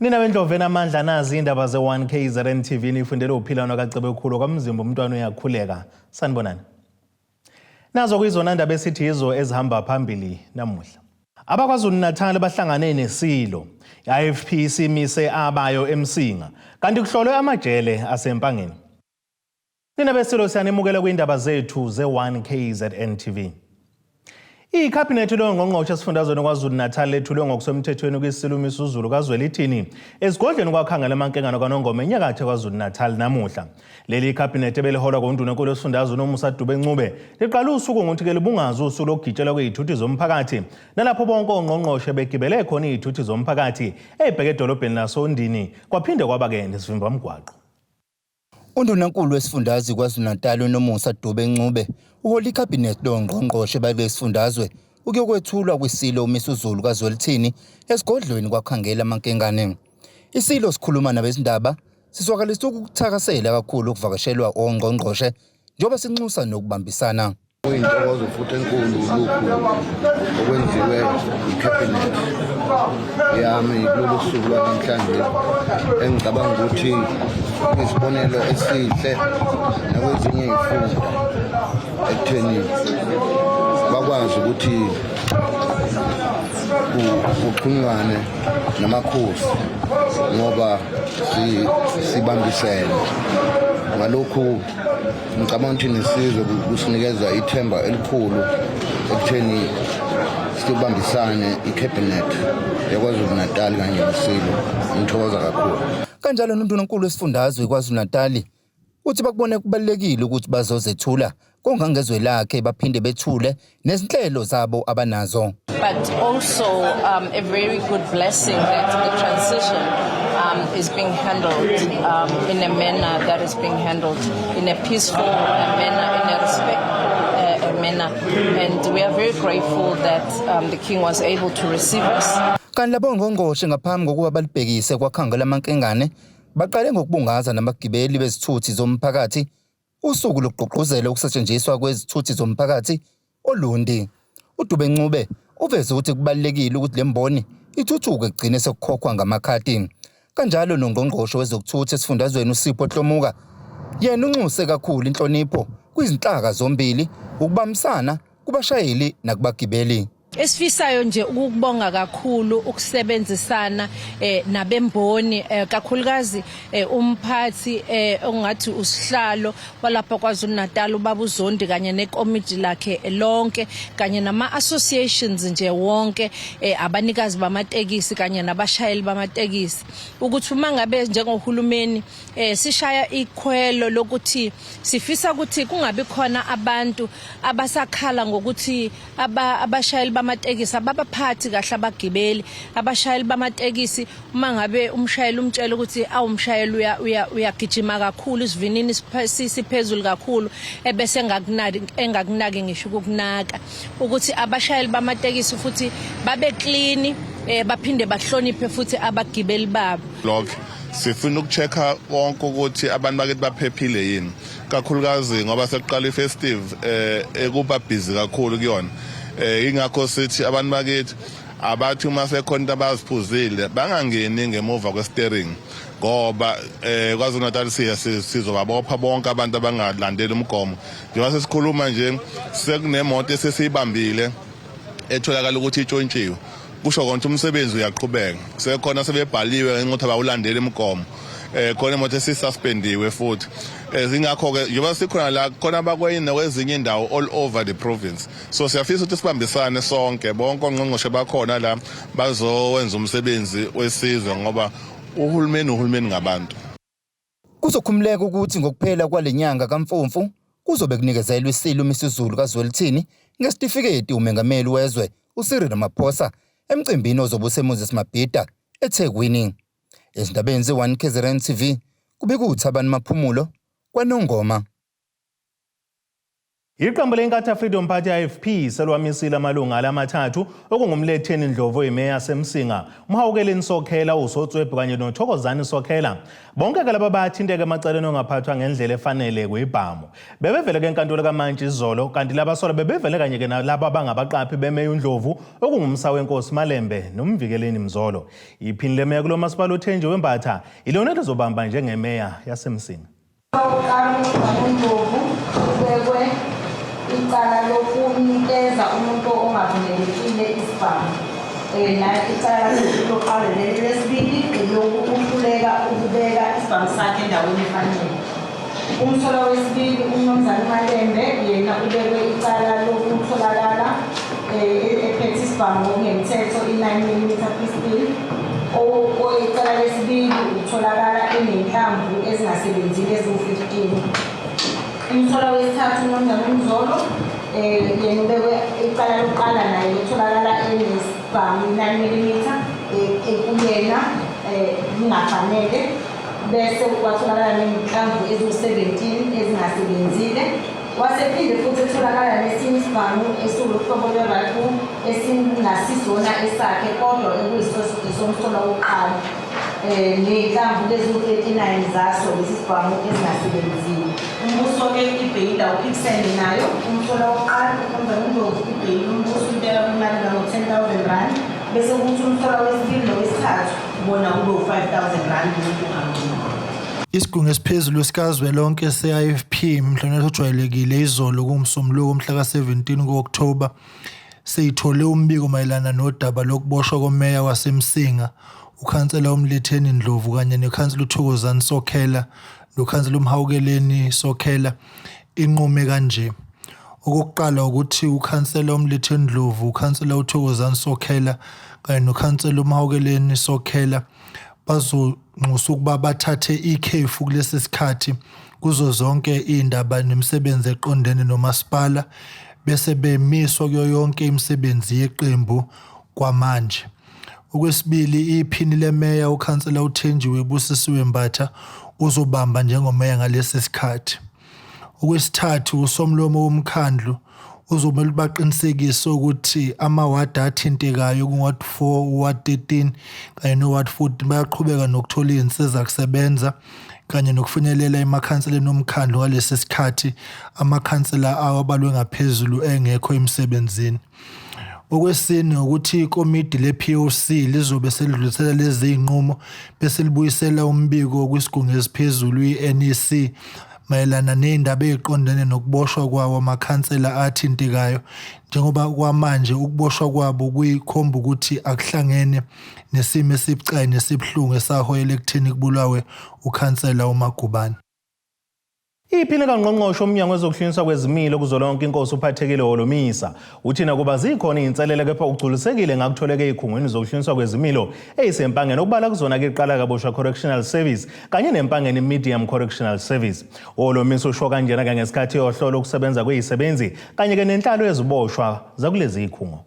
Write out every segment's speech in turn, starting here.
Nina bendlovena amandla nazi indaba ze-1KZNTV nifundele uphilano kacebe khulu kwamzimba umntwana uyakhuleka. Sanibonani. Nazo kuyizona ndaba esithi yizo ezihamba phambili namuhla. AbaKwaZulu-Natal bahlangane neSilo. I-IFP Imise Abayo EMSINGA. Kanti kuhlolwe amajele asempangeni. Nina beSilo siyanimukela kwindaba zethu ze-1KZNTV. Ikhabhinethi longqongqoshe esifundazweni kwaZulu-Natal lethulwe ngokusemthethweni kwiSilo Imise kazwelithini esigodlweni kwakhangela amankengane kaNongoma enyakatho kwaZulu-Natal namuhla. Leli ikhabhinethi ebeliholwa nguNdunankulu wesifundazwe uMusa liqala usuku ngokuthi ke libungaze usuku lokugitshelwa kwezithuthi zomphakathi nalapho bonke ongqongqoshe begibele khona izithuthi zomphakathi ebheke edolobheni laseNdini kwaphinde kwaba ke nesivimba mgwaqo. UNdunankulu wesifundazwe kwaZulu-Natal uMusa uhola ikhabhinethi longqongqoshe balesifundazwe ukuyokwethulwa kwiSilo Imise kazwelithini esigodlweni kwakhangela amankengane. ISilo sikhuluma nabezindaba siswakalisa ukuthakasela kakhulu ukuvakashelwa ongqongqoshe njengoba sinxusa nokubambisana. Intokozo futhi enkulu okwenziwe ikhabhinethi yami kulolu suku lwanamhlanje engicabanga ukuthi isibonelo esihle nakwezinye izifunda ekutheni bakwazi ukuthi kuxhumane namakhosi ngoba sibambisene. Ngalokhu ngicabanga ukuthi nesizwe kusinikeza ithemba elikhulu ekutheni sibambisane ikhabhinethi yakwaZulu-Natal kanye neSilo. Ngithokoza kakhulu. Kanjalo uNdunankulu wesifundazwe kwaZulu-Natal uthi bakubone kubalekile ukuthi bazozethula kongangezwe lakhe baphinde bethule nezinhlelo zabo abanazo. But also a very good blessing that the transition is being handled in a manner that is being handled in a peaceful manner, in a respectful manner. And we are very grateful that the King was able to receive us. Kanti labo ngqongqoshe ngaphambi kokuba balibhekise kwakhangela amankengane baqale ngokubungaza nabagibeli bezithuthi zomphakathi usuku lokugqugquzela ukusetshenziswa kwezithuthi zomphakathi olundi. uDube uveze ukuthi kubalekile ukuthi lemboni ithuthuke kugcine sekukhokhwa ngamakhadi. Kanjalo nongqongqoshe wezokuthutha esifundazweni uSipho Dlomuka yena unxuse kakhulu inhlonipho kwizinhlaka zombili ukubambisana kubashayeli nakubagibeli. Esifisayo nje ukubonga kakhulu ukusebenzisana nabemboni kakhulukazi umphathi ongathi usihlalo walapha kwaZulu-Natal ubaba uZondi kanye nekomiti lakhe lonke kanye nama associations nje wonke abanikazi bamatekisi kanye nabashayeli bamatekisi ukuthi uma ngabe njengohulumeni sishaya ikhwelo lokuthi sifisa ukuthi kungabi khona abantu abasakhala ngokuthi abashayeli bamatekisi ababaphathi kahle abagibeli abashayeli bamatekisi uma ngabe umshayeli umtshela ukuthi awumshayeli uyagijima kakhulu isivinini siphezulu kakhulu ebese engakunaki ngisho ukunaka ukuthi abashayeli bamatekisi futhi babe clean baphinde bahloniphe futhi abagibeli babo. Sifuna ukuchecka wonke ukuthi abantu bakithi baphephile yini kakhulukazi ngoba sekuqala ifestive ekuba busy kakhulu kuyona. Ingakho sithi abantu bakithi abathi uma sekhona abaziphuzile bangangeni ngemuva kwesteering ngoba kwaZulu-Natal sizobabopha bonke abantu abangalandeli umgomo. Njengoba sesikhuluma nje sekunemoto esesiyibambile etholakala ukuthi itshontshiwe kusho konke umsebenzi uyaqhubeka. Sekhona sebebhaliwe ngokuthi abawulandeli umgomo. Khona imoto esissuspendiwe futhi. Ingakho ke njengoba sikhona la khona abakweyina kwezinye indawo all over the province. So siyafisa ukuthi sibambisane sonke bonke ongqongqoshe bakhona la bazowenza umsebenzi wesizwe ngoba uhulumeni ngabantu. Kuzokhumuleka ukuthi ngokuphela kwalenyanga kaMfumfu kuzobe kunikezelwa iSilo Imise kazwelithini ngesitifiketi umengameli wezwe uCyril Ramaphosa emcimbini ozobuseMoses Mabhida eThekwini. Ezindabeni ze-1KZNTV kubikuthi abantu maphumulo kwaNongoma. Iqembu leNkatha Freedom Party IFP selwamisile amalunga alamathathu okungumletheni Ndlovu imeya yasemsinga umhawukeleni Sokhela uSotswebhu kanye noThokozani Sokhela bonke ke laba bathinteke emaceleni ongaphathwa ngendlela efanele kwibhamu bebevele ke enkantolo kaMantshi izolo kanti laba sola bebevele kanye ke nalabo abangabaqaphi bemeya uNdlovu okungumsa wenkosi Malembe nomvikeleni Mzolo iphini lemeya kulo masipala uThenji Wembatha ilona lizobamba njengemeya yasemsinga. Icala lokunikeza umuntu ongavumelekile isibhamu na icala lokuqala lesibili lokuhluleka ukubeka isibhamu sakhe endaweni efanele. Umtholo wesibili uMnumzane Malembe yena ubekwe icala lokutholakala ephethe isibhamu ngokungemthetho i-9mm pistol. Icala lesibili utholakala enenhlamvu ezingasebenzile eziwu-15. Umtholo wesithathu uMnumzane Mzolo yena ubekwe icala lokuqala naye utholakala enesibhamu 9mm kuyena kungafanele bese kwatholakala nenhlamvu eziwu-17 ezingasebenzile. Wasephinde futhi etholakala nesinye isibhamu esiwuhlobo lwe-rifle esingasizona esakhe kodwa ekuyisomtholo wokuqala ney'nhlamvu leziwu-39 zaso lesi sibhamu ezingasebenzile. Umbuso-ke ibheyili awuphikisene nayo umtholo wokuqala uMnumzane Ndlovu ibheyili umbuso intela kwimali ngawo-R10,000 bese kuthi umtholo wesibili nowesithathu bona kube u-R5,000 umuntu ngamunye. Isigungu esiphezulu sikazwelonke se-IFP mhlonishwa ojwayelekile izolo kumsombuluko mhla ka-17 ku-Okthoba seyithole umbiko mayelana nodaba lokuboshwa komeya wasemsinga ukhansela umletheni Ndlovu kanye nekhansela uThokozani Sokhela nokhansela umhawukeleni Sokhela inqume kanje. Okokuqala ukuthi ukhansela umletheni Ndlovu ukhansela uThokozani Sokhela kanye nokhansela umhawukeleni Sokhela bazonxusa ukuba bathathe ikhefu kulesi sikhathi kuzo zonke indaba nemisebenzi eqondene nomasipala bese bemiswa kuyo yonke imisebenzi yeqembu kwamanje. Okwesibili iphini lemeya ukhansela uThenji Wembatha uzobamba njengomeya ngalesi sikhathi. Okwesithathu usomlomo womkhandlu uzomele baqinisekise ukuthi amawadi athintekayo kuward 4, ward 13 kanye noward 14 bayaqhubeka nokuthola izinsiza kusebenza kanye nokufinyelela emakhanseleni omkhandlu ngalesi sikhathi amakhansela awabalwe ngaphezulu engekho emsebenzini. Okwesine ukuthi ikomidi le-POC lizobe selidlulisela lezi zinqumo bese libuyisela umbiko kwisigungu esiphezulu i-NEC mayelana nezindaba eziqondene nokuboshwa kwawo amakhansela athintekayo njengoba kwamanje ukuboshwa kwabo kuyikhomba ukuthi akuhlangene nesimo esibucayi nesibhlungu esahoyela ekutheni kubulawe ukhansela uMagubane. Iphini kaNgqongqoshe uMnyango wezokuhlunyiswa kwezimilo kuzolonke inkosi uphathekile Holomisa uthina kuba zikhona izinselele kepha ugculisekile ngakutholeke ezikhungweni zokuhlunyiswa kwezimilo eyisempangeni okubala kuzona ke iqala kaBoshwa Correctional Service kanye nempangeni Medium Correctional Service. Holomisa usho kanjena ke ngesikhathi yohlola ukusebenza kwezisebenzi kanye ke nenhlalo eziboshwa zakulezi ikhungo.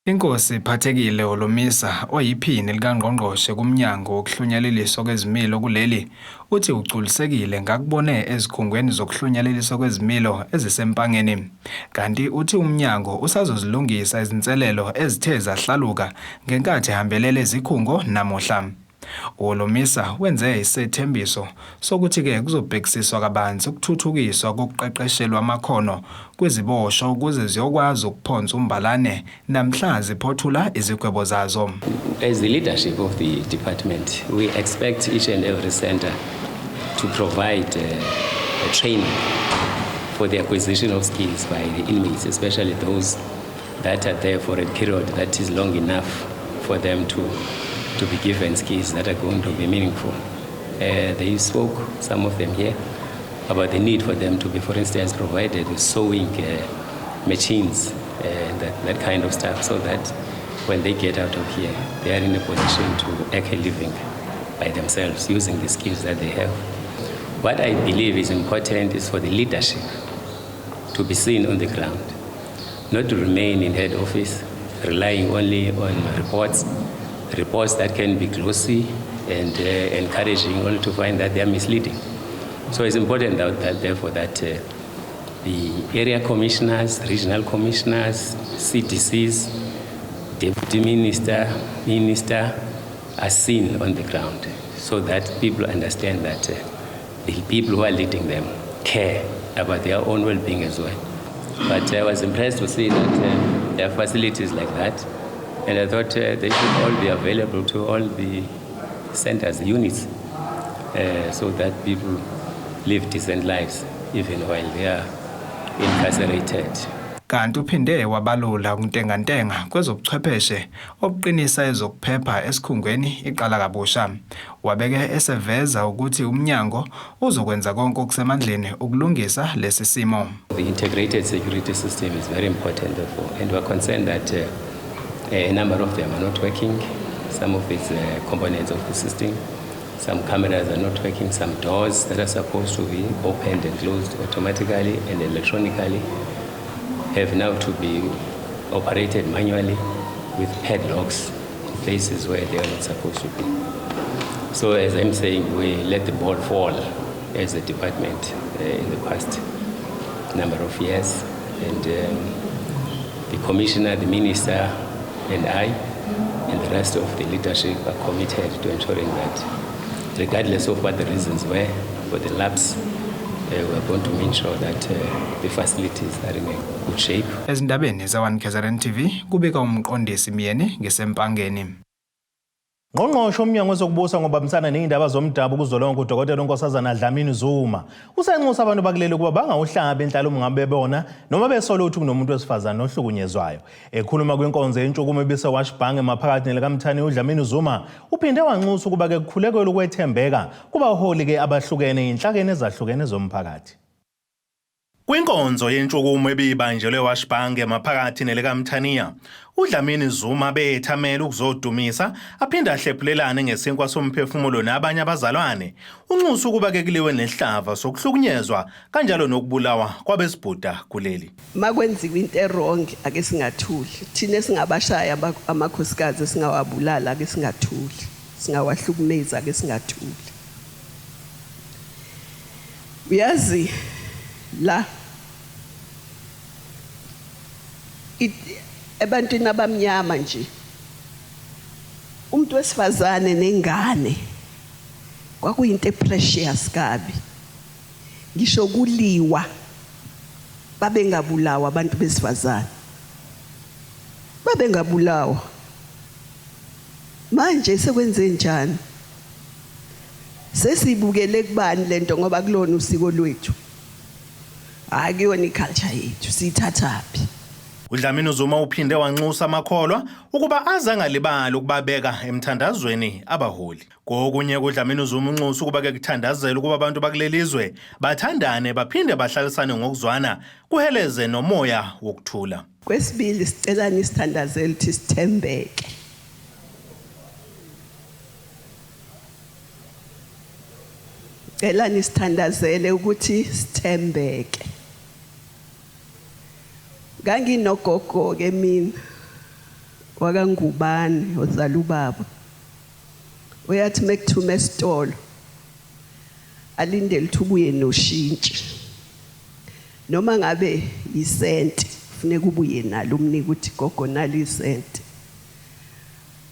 Inkosi iphathekile Holomisa oyiphini likaNgqongqoshe kuMnyango wokuhlunyeleliswa kwezimilo kuleli uthi ugculisekile ngakubone ezikhungweni zokuhlunyeleliswa kwezimilo ezisempangeni kanti uthi umnyango usazozilungisa izinselelo ezithe zahlaluka ngenkathi ehambelele izikhungo namuhla. Holomisa wenze isethembiso sokuthi ke kuzobhekisiswa kabanzi ukuthuthukiswa kokuqeqeshelwa amakhono kweziboshwa ukuze ziyokwazi ukuphonsa umbalane namhla ziphothula izigwebo zazo. As the leadership of the department, we expect each and every center to provide a training for the acquisition of skills by the inmates, especially those that are there for a period that is long enough for them to be given skills that are going to be meaningful. They spoke, some of them here, about the need for them to be, for instance, provided with sewing machines and that kind of stuff, so that when they get out of here, they are in a position to make a living by themselves using the skills that they have. What I believe is important is for the leadership to be seen on the ground, not to remain in head office, relying only on reports that can be glossy and encouraging, only to find that they are misleading. So it's important that therefore that the area commissioners, regional commissioners, CDCs, deputy minister are seen on the ground so that people understand that the people who are leading them care about their own well-being as well. But I was impressed to see that there are facilities like that, and I thought they should all be available to all the centers, units, so that people live decent lives even while they are incarcerated. Kanti uphinde wabalula ukuntengantenga kwezobuchwepheshe obuqinisa ezokuphepha esikhungweni iqala kabusha. Wabeke eseveza ukuthi umnyango uzokwenza konke okusemandleni ukulungisa lesi simo. The integrated security system is very important therefore, and we're concerned that a number of them are not working. Some of its components of the system, some cameras are not working, some doors that are supposed to be opened and closed automatically and electronically have now to be operated manually with padlocks in places where they are not supposed to be. So as I'm saying, we let the ball fall as a department in the past number of years, and the commissioner, the minister, and I, and the rest of the leadership are committed to ensuring that regardless of what the reasons were for the lapse, we're going to make sure that the facilities are in a good shape. Ezindabeni za-1KZNTV kubika umqondisi Miyeni ngesempangeni. Ngqongqoshe umnyango wezokubusa ngobambisana nezindaba zomdabu kuzolonke uDokotela uNkosazana Dlamini Zuma usenxusa abantu bakuleli ukuba bangawuhlabi enhlalo ngabe bebona noma besola ukuthi kunomuntu wesifazana ohlukunyezwayo. Ekhuluma kwinkonzo yentshukumo ebise Washbange maphakathi nelekamthani uDlamini Zuma uphinde wanxusa ukuba ke kukhulekela ukwethembeka kuba uholi ke abahlukene inhlakeni ezahlukene zomphakathi. Kwinkonzo yentshukumo ebibanjelwe Washbange maphakathi nelekamthaniya uDlamini Zuma bethamela ukuzodumisa aphinda ahlephulelane ngesinkwa somphefumulo nabanye abazalwane unxusa ukuba ke kuliwe nehlava sokuhlukunyezwa kanjalo nokubulawa kwabesibhuda kuleli. Makwenziwa into errong ake singathuli, thina singabashaya amakhosikazi singawabulala ake singathuli, singawahlukumeza ake singathuli. Uyazi la ebantwini abamnyama nje umuntu wesifazane nengane kwakuyinto precious kabi, ngisho kuliwa babengabulawa abantu besifazane, babengabulawa. Manje sekwenze njani? Sesibukele kubani lento ngoba kulona usiko lwethu, akuyona iculture yethu, sithathaphi. uDlamini Zuma uphinde wanxusa amakholwa ukuba azangalibali ukubabeka emthandazweni abaholi. Kokunye uDlamini Zuma unxusa ukuba ke kuthandazela ukuba abantu bakulelizwe bathandane baphinde bahlalisane ngokuzwana kuheleze nomoya wokuthula. Kwesibili sicelani isithandazelo ukuthi sithembeke. Celani sithandazele ukuthi sithembeke. Nganginogogo ke mina wakangubani ozala ubaba. Uyathi mekuthume esitolo alindele ukuthi ubuye noshintshi. Noma ngabe isenti kufuneka ubuye nalo umnika ukuthi gogo nali isenti.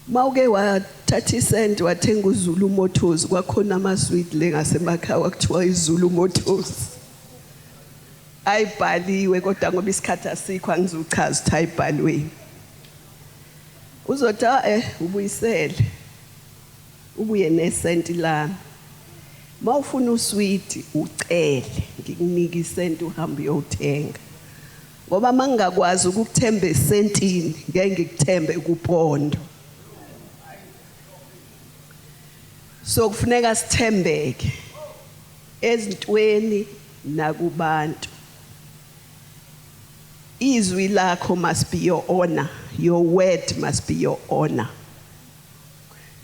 Mawuke wathatha isenti wathenga uZulu Motors kwakhona amasweet lengasemakhaya kwakuthiwa iZulu Motors. Ayibhaliwe kodwa ngoba isikhathi asikho angizuchaza ukuthi ayibhaliwe. Uzothi ubuyisele ubuye nesenti lami. Mawufuna usweet ucele ngikunika isenti uhambe uyothenga. Ngoba mangakwazi ukukuthemba esentini ngeke ngikuthembe kupondo. So kufuneka sithembeke ezintweni nakubantu. Izwi lakho must be your honor. Your word must be your honor.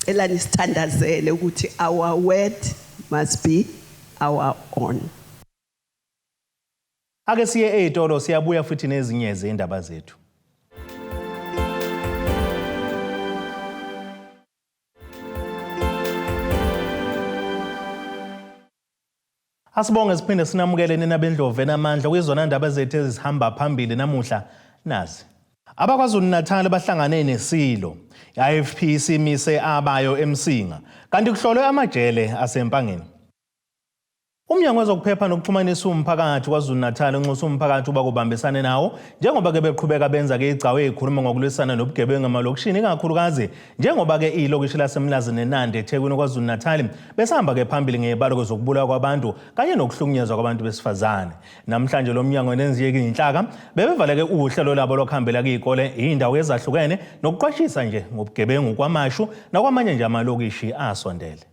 Celani sithandazele ukuthi our word must be our honor. Ake siye etolo siyabuya futhi nezinye izindaba zethu. Asibonge siphinde sinamukele nina bendlovu enamandla kwizona ndaba zethu ezihamba phambili namuhla nazi. AbaKwaZulu-Natal bahlangane neSilo, i-IFP Imise Abayo EMSINGA, kanti kuhlolwe amajele asempangeni. Umnyango wezokuphepha nokuxhumanisa umphakathi kwaZulu-Natal unxusa umphakathi uba kubambisane nawo njengoba ke beqhubeka benza ke igcawu ezikhuluma ngokulwisana nobugebengu emalokishini ikakhulukazi njengoba ke ilokishi laseMlazi neNandi eThekwini kwaZulu-Natal besihamba ke phambili ngebalo zokubulawa kwabantu kanye nokuhlukunyezwa kwabantu besifazane. Namhlanje lo mnyango nenziye inhlaka bebevale ke uhlelo labo lokuhambela izikole indawo ezahlukene nokuqwashisa nje ngobugebengu kwamashu nakwamanye nje amalokishi asondele.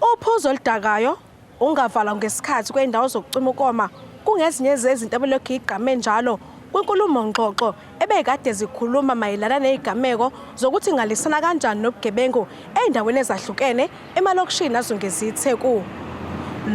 Uphuzo oludakayo ungavala ngesikhathi kweindawo zokucima ukoma kungezinye zezinto abelokhu igqame njalo kwinkulumo ngxoxo ebekade zikhuluma mayelana nezigameko zokuthi ngalisana kanjani nobugebengu eindaweni ezahlukene emalokishini azungeze iTheku.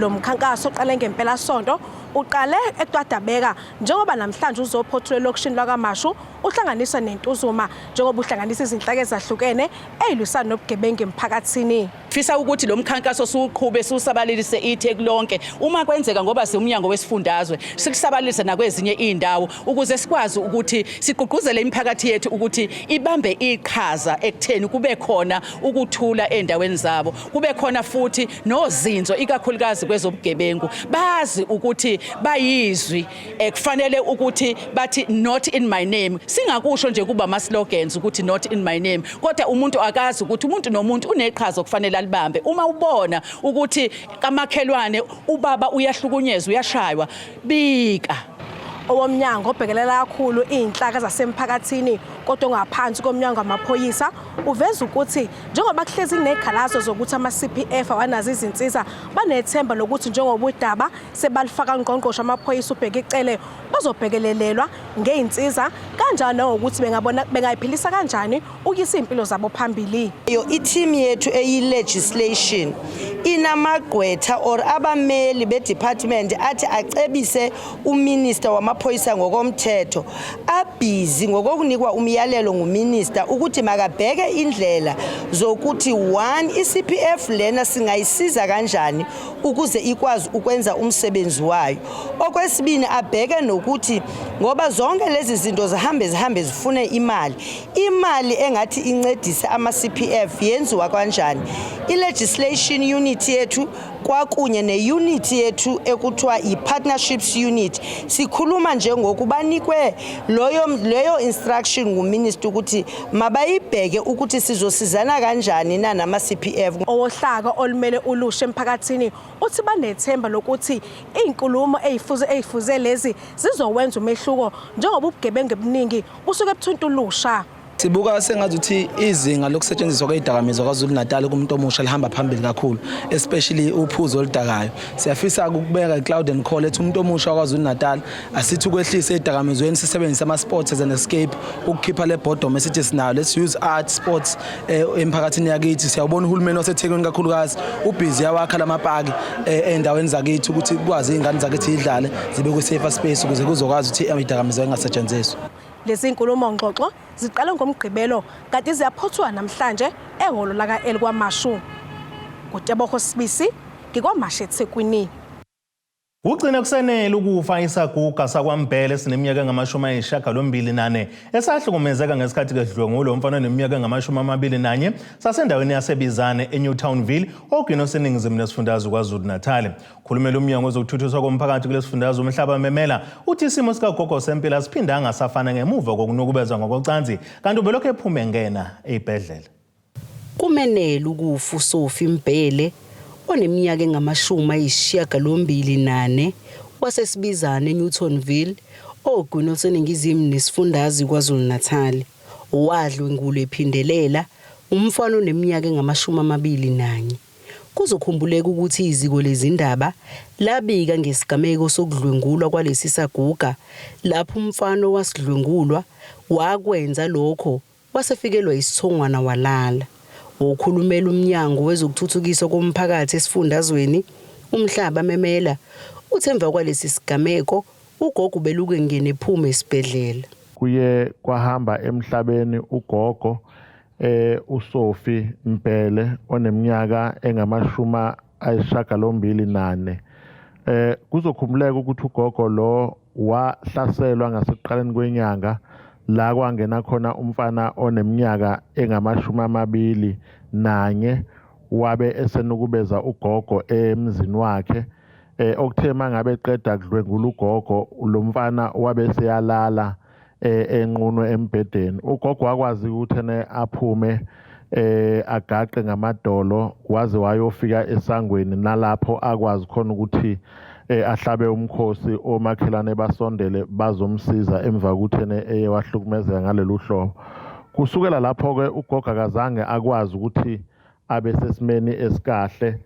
Lo mkhankaso oqale ngempela sonto uqale eTwadabeka njengoba namhlanje uzophothula elokishini lakaMashu uhlanganisa neNtuzuma njengoba uhlanganisa izinhlaka ezahlukene ezilwisana nobugebengu emphakathini. Fisa ukuthi lo mkhankaso suqhube susabalelise iTheku lonke uma kwenzeka ngoba siumnyango wesifundazwe sikusabalelise nakwezinye indawo ukuze sikwazi ukuthi siqhuquzele imiphakathi yethu ukuthi ibambe iqhaza ekutheni kube khona ukuthula endaweni zabo kube khona futhi nozinzo ikakhulukazi kwezobugebengu bazi ukuthi bayizwi kufanele ukuthi bathi not in my name singakusho nje kuba ama slogans ukuthi not in my name kodwa umuntu akazi ukuthi umuntu nomuntu uneqhaza okufanele alibambe uma ubona ukuthi kamakhelwane ubaba uyahlukunyezwa uyashaywa bika. Owomnyango obhekelela kakhulu izinhlaka zasemphakathini kodwa ngaphansi komnyango amaphoyisa uveza ukuthi njengoba kuhlezi nezikhalazo zokuthi ama-CPF awanazo izinsiza banethemba lokuthi njengoba udaba sebalifaka ngqongqoshe amaphoyisa ubheka icele bazobhekelelelwa ngeinsiza kanjani ukuthi bengayiphilisa kanjani ukuyisa impilo zabo phambili. I-team yethu eyi-legislation inamagqwetha or abameli be-department athi acebise uminister wamaphoyisa ngokomthetho abhizi ngokunikwa umyalelo nguminister ukuthi makabheke indlela zokuthi one i-CPF lena singayisiza kanjani ukuze ikwazi ukwenza umsebenzi wayo. Okwesibini abheke nokuthi ngoba zonke lezi zinto zihambe zifune imali engathi incedise ama-CPF yenziwa kanjani. I-legislation unit yethu kwakunye ne-unit yethu ekuthiwa i-partnerships unit sikhuluma njengokubanikwe leyo instruction nguminister ukuthi mabayibheke ukuthi sizosizana kanjani nama-CPF. Owohlaka olumele ulusha emphakathini uthi banethemba lokuthi izinkulumo ezifuze lezi zizowenza umehluko njengoba ubugebengu ebuningi busuke ebuthunta ulusha. Sibuka sengazuthi izinga lokusetshenziswa kwezidakamizwa kwaZulu-Natal kumuntu omusha lihamba phambili kakhulu especially uphuzo oludakayo. Siyafisa ukubeka iCloud and Call ethi umuntu omusha kwaZulu-Natal asithi ukwehlisa izidakamizweni sisebenzisa ama-sports as an escape ukukhipha le boredom esithi sinayo. Let's use art sports emphakathini yakithi. Siyabona uhulumeni waseThekwini kakhulukazi ubhizi yawakha lamapaki endaweni zakithi ukuthi kwazi izingane zakithi idlale zibe ku-safer space ukuze kuzokwazi ukuthi izidakamizwa ingasetshenziswa. Lezi nkulumo ngxoxo ziqala ngomgqibelo kanti ziyaphothwa namhlanje ehholo laka-L kwaMashu. Kutebokho Sibisi ngikwaMashu eThekwini. Ugcina kusenele ukufa isaguga sakwaMbhele sineminyaka engama-24 esahlukumezeka ngesikhathi kedlwengulo umfana neminyaka engama-21 sasendaweni yaseBizana eNewtownville ogwini oseningizimu nesifundazwe kwaZulu-Natal. Khulumela umnyango wezokuthuthuswa komphakathi kulesifundazwe uMhlaba Memela uthi isimo sikagogo sempilo siphindanga safana ngemuva kokunukubezwa ngokocansi kanti ubelokhu ephume ngena ezibhedlela. Kumenele ukufa uSophie Mbhele oneminyaka engama-24 wasesibizana eNewtownville ogwini oseningizimu nesifundazwe kwaZulu-Natal wadlwengulo ephindelela umfana oneminyaka engama-21. Kuzokhumbuleka ukuthi iziko lezindaba labika ngesigameko sokudlwengulwa kwalesi saguga lapho umfana wasidlwengulwa wakwenza lokho wasefikelwa isithongwana walala. Ukhulumela umnyango wezokuthuthukiswa komphakathi esifundazweni uMhlaba Memela uthemva kwalesi sigameko ugogo beluke ngene ephuma esibhedlela. Kuye kwahamba emhlabeni ugogo uSophie Mbhele oneminyaka engama-24 Kuzokhumuleka ukuthi ugogo lo wahlaselwa ngasekuqaleni kwenyanga la kwangena khona umfana oneminyaka engama-21 wabe esenukubeza ugogo emzini wakhe. Okuthe mangabe eqeda kudlwengula ugogo lo mfana wabe seyalala enqunwe embhedeni. Ugogo wakwazi ukuthi aphume agaqe ngamadolo waze wayofika esangweni nalapho akwazi khona ukuthi ahlabe umkhosi omakhelane basondele bazomsiza emva kokuthi wahlukumezeka ngalolu hlobo. Kusukela lapho ke ugogo akazange akwazi ukuthi abe sesimeni esikahle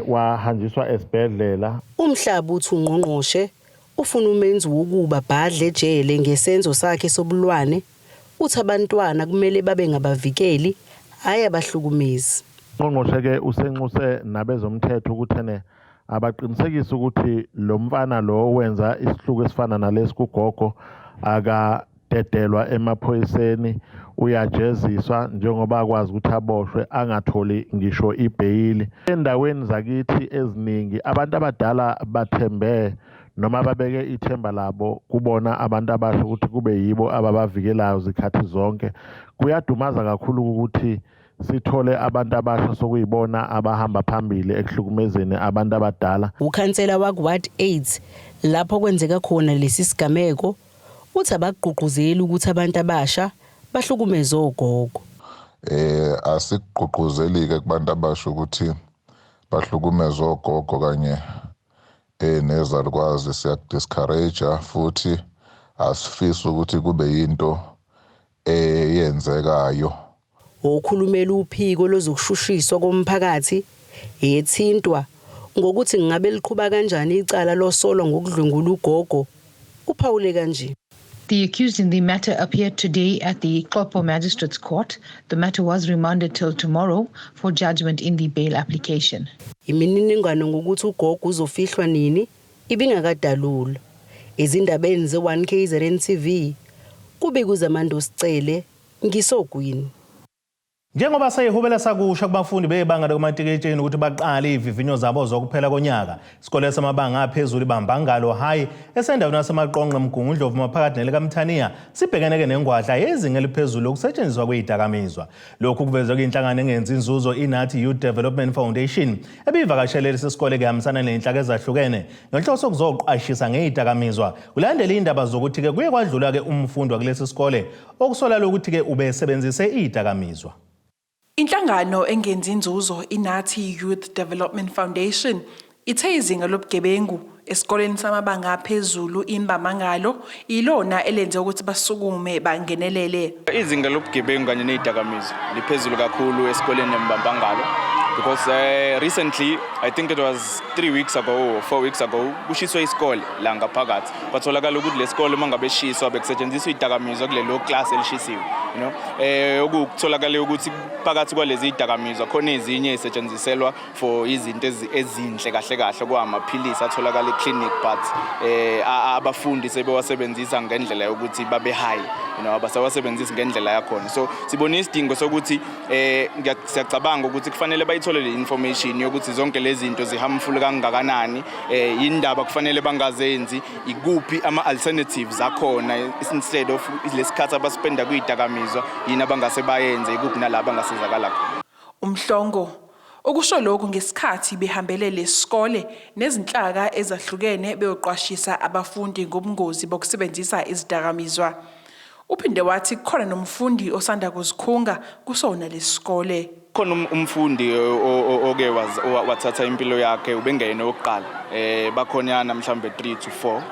wahanjiswa esibhedlela. Umhlaba uthi ungqongqoshe ufuna umenzi wokuba badle ejele ngesenzo sakhe sobulwane. Uthi abantwana kumele babe ngabavikeli hayi abahlukumezi. Ungqongqoshe ke usenxuse nabezomthetho ukuthi abaqinisekisa ukuthi lo mfana lo wenza isihluku esifana nalesi kugogo akadedelwa emaphoyiseni, uyajeziswa njengoba akwazi ukuthi aboshwe angatholi ngisho ibheyili. Endaweni zakithi eziningi abantu abadala bathembe noma babeke ithemba labo kubona abantu abasho ukuthi kube yibo ababavikelayo zikhathi zonke. Kuyadumaza kakhulu ukuthi sithole abantu abasha sokuyibona abahamba phambili ekuhlukumezeni abantu abadala. Ukhansela wakward 8 lapho kwenzeka khona lesi sigameko uthi abagqugquzeli ukuthi abantu abasha bahlukumeze ogogo. Asigqugquzeli-ke kubantu abasha ukuthi bahlukumeze ogogo kanye nezalukwazi, siya-discourage futhi asifisi ukuthi kube yinto eyenzekayo. Okhulumela uphiko lozokushushiswa komphakathi ethintwa ngokuthi ngabe liqhuba kanjani icala losolwa ngokudlwengula ugogo uphawule kanje. The accused in the matter appeared today at the Xopo Magistrates Court. The matter was remanded till tomorrow for judgment in the bail application. Imininingwane ngokuthi ugogo uzofihlwa nini ibingakadalulwa. Izindabeni ze1KZNTV kube kuzamando sicele ngisogwini. Njengoba sayihubela sakusha kubafundi bebanga lokumatiketsheni ukuthi baqale ivivinyo zabo zokuphela konyaka, isikole samabanga aphezulu iBambangalo High esendaweni yaseMaqonqe eMgungundlovu maphakathi nelikaMthaniya sibhekeneke nengwadla yezinga eliphezulu lokusetshenziswa kwezidakamizwa. Lokhu kuvezwe kwinhlangano engenzi inzuzo iNathi Youth Development Foundation ebivakashele lesi sikole kuhambisana nenhlaka ezahlukene ngenhloso yokuzoqashisa ngezidakamizwa. Kulandela indaba zokuthi ke kuye kwadlula ke umfundi wakulesi sikole okusola lokuthi ke ubesebenzise izidakamizwa. Inhlangano engenzi inzuzo iNathi Youth Development Foundation ithe izinga lobugebengu esikoleni samabanga aphezulu iBambangalo ilona elenze ukuthi basukume bangenelele. Izinga lobugebengu kanye nezidakamizwa liphezulu kakhulu esikoleni eBambangalo because recently, I think it was 3 weeks ago or 4 weeks ago, kushiswe isikole la ngaphakathi. Kwatholakala ukuthi lesikole mangabe shiswa bekusetshenziswa izidakamizwa kulelo class elishisiwe, you know. Okutholakala ukuthi phakathi kwalezi zidakamizwa khona ezinye ezisetshenziselwa for izinto ezinhle kahle kahle kwamaphilisi atholakala eclinic but abafundi sebewasebenzisa ngendlela yokuthi babe high, you know, abasawasebenzisi ngendlela yakhona. So sibona isidingo sokuthi siyacabanga ukuthi kufanele bayithole le information yokuthi zonke lezi zinto ziharmful kangakanani, indaba kufanele bangazenzi, ikuphi ama alternatives akhona instead of lesikhathi abaspenda kuyidakamizwa yini abangase bayenze, ikuphi nalabo angasizakala khona. Umhlongo okusho lokho ngesikhathi behambele lesikole nezinhlaka ezahlukene beyoqwashisa abafundi ngobungozi bokusebenzisa izidakamizwa. Uphinde wathi khona nomfundi osanda kuzikhunga kusona lesikole. Khona umfundi oke wathatha impilo yakhe ubengene oqala, bakhonyana mhlambe 3 to 4.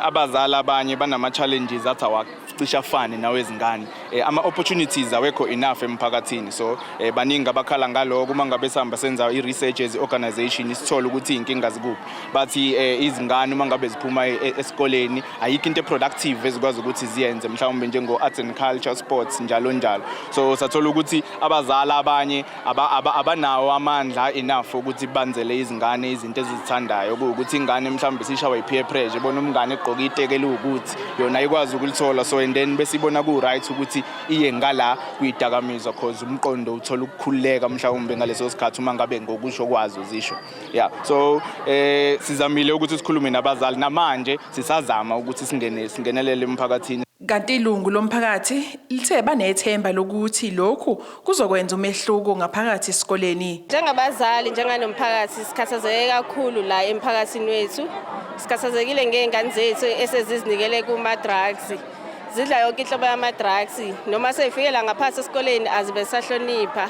Abazali abanye banama challenges athi awacisha afane nawe izingane, ama opportunities awekho enough emphakathini. So baningi abakhala ngaloko uma ngabe sihamba senza i-research as organization isithola ukuthi inkinga zikuphi, but izingane uma ngabe ziphuma esikoleni ayikho into productive ezikwazi ukuthi ziyenze mhlawumbe njengo arts and culture, sports njalo njalo. So sathola ukuthi abazali abanye abanawo amandla enough ukuthi banzele izingane izinto ezizithandayo. eyenzekayo ukuthi ingane mhlawumbe sishawa i-peer pressure ibona umngane egqoka iteke elukuthi yona ikwazi ukulithola so and then besibona ku-right ukuthi iye ngala kuyidakamizwa cause umqondo uthola ukukhululeka mhlawumbe ngaleso sikhathi uma ngabe ngokusho kwazi uzisho so sizamile ukuthi sikhulume nabazali namanje sisazama ukuthi singenelele emphakathini. Kanti ilungu lomphakathi lithe banethemba lokuthi lokhu kuzokwenza umehluko ngaphakathi esikoleni. Njengabazali njenganomphakathi sikhathazeke kakhulu la emphakathini wethu. Sikhathazekile ngezingane zethu esezizinikele kuma drugs. Zidla yonke inhlobo yama drugs noma seyifikela ngaphansi esikoleni azibe sahlonipha.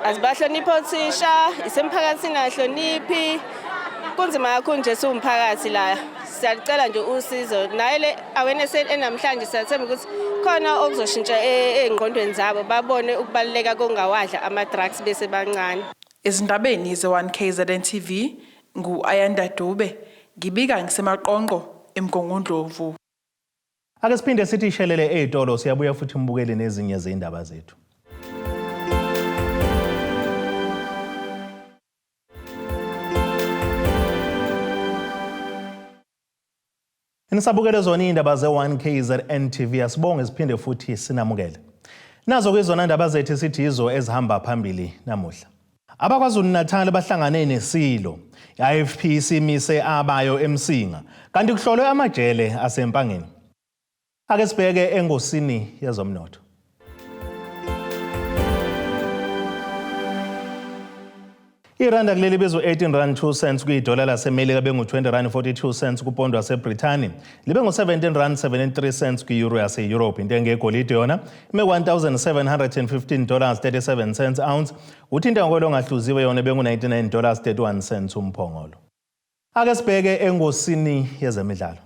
Azibahlonipha othisha, isemphakathini ahloniphi. Kunzima kakhulu nje siwumphakathi la. Siyacela nje usizo naye le awareness enamhlanje siyathemba ukuthi khona okuzoshintsha engqondweni zabo babone ukubaluleka kongawadla ama drugs bese bancane. Ezindabeni ze1KZNTV ngu-Ayanda Dube ngibika ngisemaqonqo eMgongondlovu. Ake siphinde sithi ishelele ezitolo siyabuya futhi mbukele nezinye zeindaba zethu. Nisabukele zona indaba ze1KZNTV asibonge siphinde futhi sinamukele. Nazo kwizona indaba zethu sithi izo ezihamba phambili namuhla. AbaKwaZulu-Natal bahlangane neSilo, i-IFP Imise Abayo EMSINGA, kanti kuhlolwe amajele asempangeni. Ake sibheke engosini yezomnotho. Iranda kuleli bizo 18 rand 2 cents kuyidola laseMelika bengu 20 rand 42 cents kupondo waseBrithani libe ngu 17 rand 73 cents ku-euro yase-Europe. Intengo yegolide yona ime $1,715 37 cents ounce, uthi intengo engahluziwe yona bengu $99 31 cents umphongolo. Ake sibheke engosini yezemidlalo.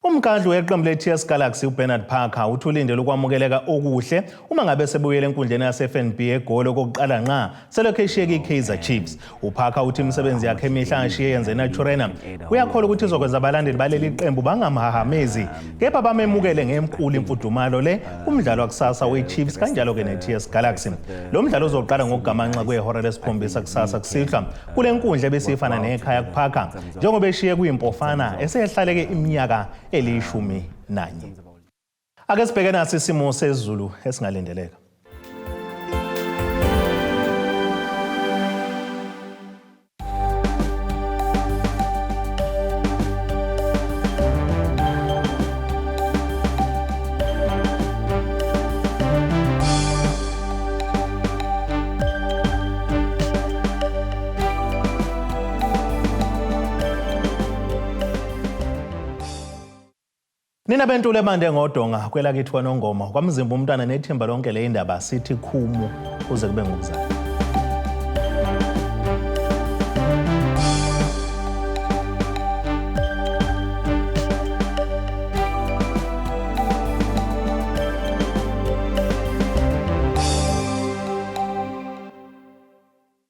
Umkhandlu weqembu le-TS Galaxy uBernard Parker uthulindele ukwamukeleka okuhle uma ngabe sebuyele enkundleni yase-FNB egoli okokuqala nqa selokhu eshiyeke i-Kaizer Chiefs. uParker uthi imisebenzi yakhe emihle angashiye yenze naturena uyakholwa ukuthi izokwenza abalandeli baleli qembu bangamhahamezi kepha bamemukele ngemkhulu imfudumalo le umdlalo wakusasa we-Chiefs kanjalo-ke ne-TS Galaxy. Lo mdlalo uzoqala ngokugamanxa kwehora lesikhombisa kusasa kusihlwa kule nkundla ebesifana nekhaya kuParker njengoba eshiye kuyimpofana esehlaleke iminyaka elishumi nanye. Ake sibheke nasi isimo sezulu esingalindeleka. Nina bentule mande ngodonga kwelakithi kwaNongoma kwamzimba umntwana nethimba lonke le indaba sithi khumu uze kube ngokuzala.